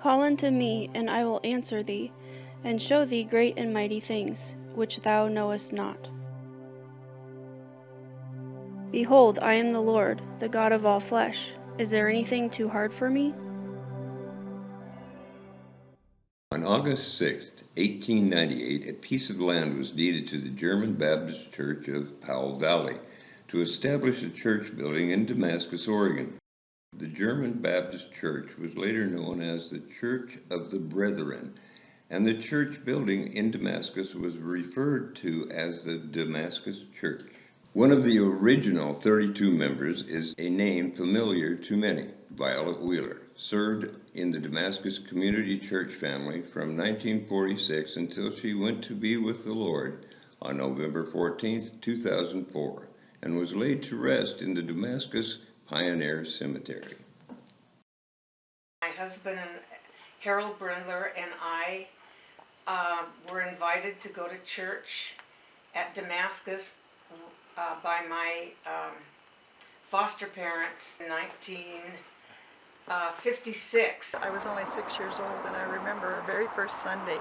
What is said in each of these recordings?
Call unto me, and I will answer thee, and show thee great and mighty things, which thou knowest not. Behold, I am the Lord, the God of all flesh. Is there anything too hard for me? On August 6, 1898, a piece of land was deeded to the German Baptist Church of Powell Valley to establish a church building in Damascus, Oregon. The German Baptist Church was later known as the Church of the Brethren, and the church building in Damascus was referred to as the Damascus Church. One of the original 32 members is a name familiar to many, Violet Wheeler. Served in the Damascus Community Church family from 1946 until she went to be with the Lord on November 14, 2004, and was laid to rest in the Damascus Pioneer Cemetery. My husband, Harold Brindler, and I were invited to go to church at Damascus by my foster parents in 1956. I was only 6 years old, and I remember our very first Sunday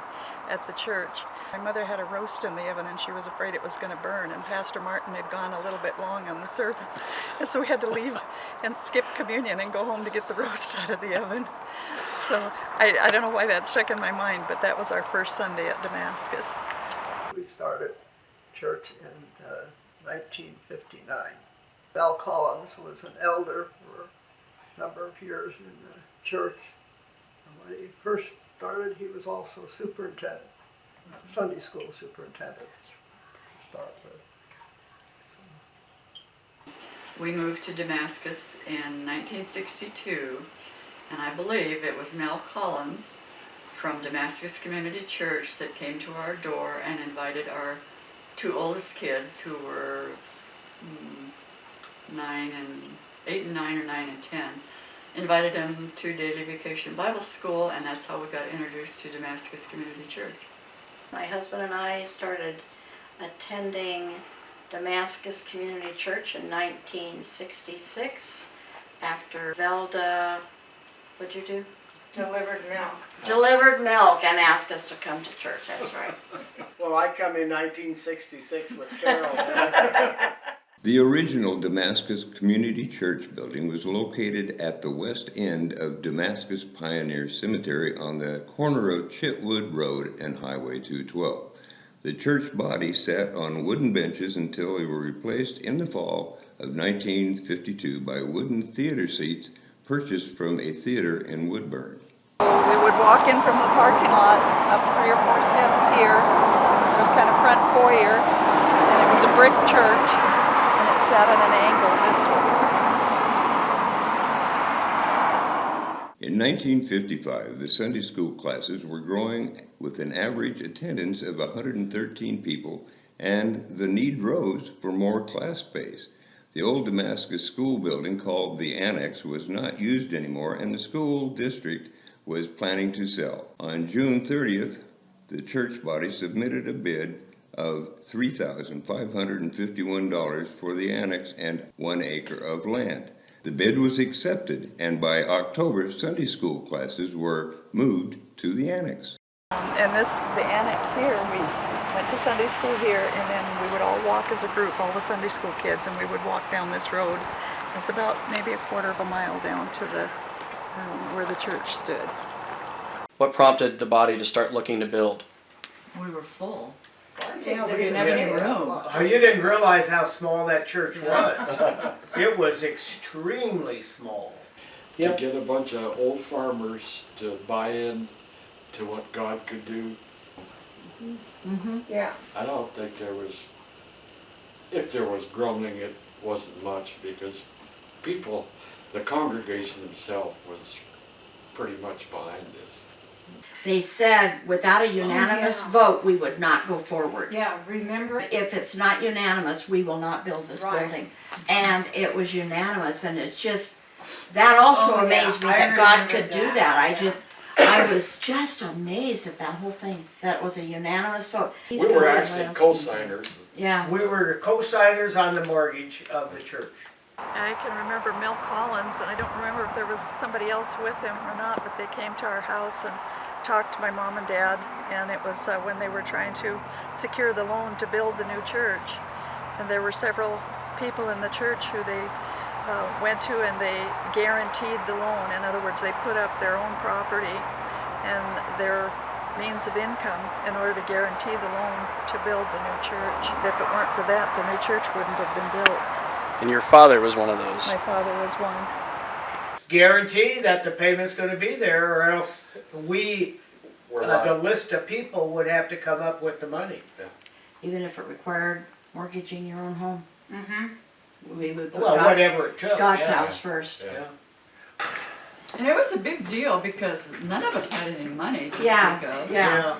at the church. My mother had a roast in the oven, and she was afraid it was going to burn, and Pastor Martin had gone a little bit long on the service, and so we had to leave and skip communion and go home to get the roast out of the oven. So I don't know why that stuck in my mind, but that was our first Sunday at Damascus. We started church in 1959. Val Collins was an elder for a number of years in the church. And when he first started, he was also superintendent, Sunday school superintendent to start with. We moved to Damascus in 1962, and I believe it was Mel Collins from Damascus Community Church that came to our door and invited our two oldest kids, who were 8 and 9 or 9 and 10, invited them to Daily Vacation Bible School, and that's how we got introduced to Damascus Community Church. My husband and I started attending Damascus Community Church in 1966 after Velda, what'd you do? Delivered milk. Delivered milk and asked us to come to church, that's right. Well, I come in 1966 with Carol. The original Damascus Community Church building was located at the west end of Damascus Pioneer Cemetery on the corner of Chitwood Road and Highway 212. The church body sat on wooden benches until they were replaced in the fall of 1952 by wooden theater seats purchased from a theater in Woodburn. We would walk in from the parking lot up 3 or 4 steps here. It was kind of front foyer, and it was a brick church, and it sat at an angle this way. In 1955, the Sunday school classes were growing with an average attendance of 113 people, and the need rose for more class space. The old Damascus school building, called the Annex, was not used anymore, and the school district was planning to sell. On June 30th, the church body submitted a bid of $3,551 for the annex and 1 acre of land. The bid was accepted, and by October, Sunday school classes were moved to the annex. And the annex here, we went to Sunday school here, and then we would all walk as a group, all the Sunday school kids, and we would walk down this road. It's about maybe a quarter of a mile down to the where the church stood. What prompted the body to start looking to build? We were full. Yeah, We didn't have any room. You didn't realize how small that church was. It was extremely small. To get a bunch of old farmers to buy in to what God could do. Mm-hmm. Yeah. I don't think there was, if there was groaning, it wasn't much, because people, the congregation itself was pretty much behind this. They said without a unanimous vote, we would not go forward. Yeah, remember? If it's not unanimous, we will not build this building. And it was unanimous, and it's just, that also amazed me that God could do that. I was just amazed at that whole thing, that it was a unanimous vote. We were actually co-signers. Yeah. We were co-signers on the mortgage of the church. I can remember Mel Collins, and I don't remember if there was somebody else with him or not, but they came to our house and talked to my mom and dad, and it was when they were trying to secure the loan to build the new church. And there were several people in the church who they went to, and they guaranteed the loan. In other words, they put up their own property and their means of income in order to guarantee the loan to build the new church. If it weren't for that, the new church wouldn't have been built. And your father was one of those. My father was one. Guarantee that the payment's gonna be there, or else we, the list of people would have to come up with the money. Even if it required mortgaging your own home. Mm-hmm. We would put Well, God's, whatever it took. God's yeah. house first. Yeah. And it was a big deal because none of us had any money to Yeah, speak of. yeah. Yeah.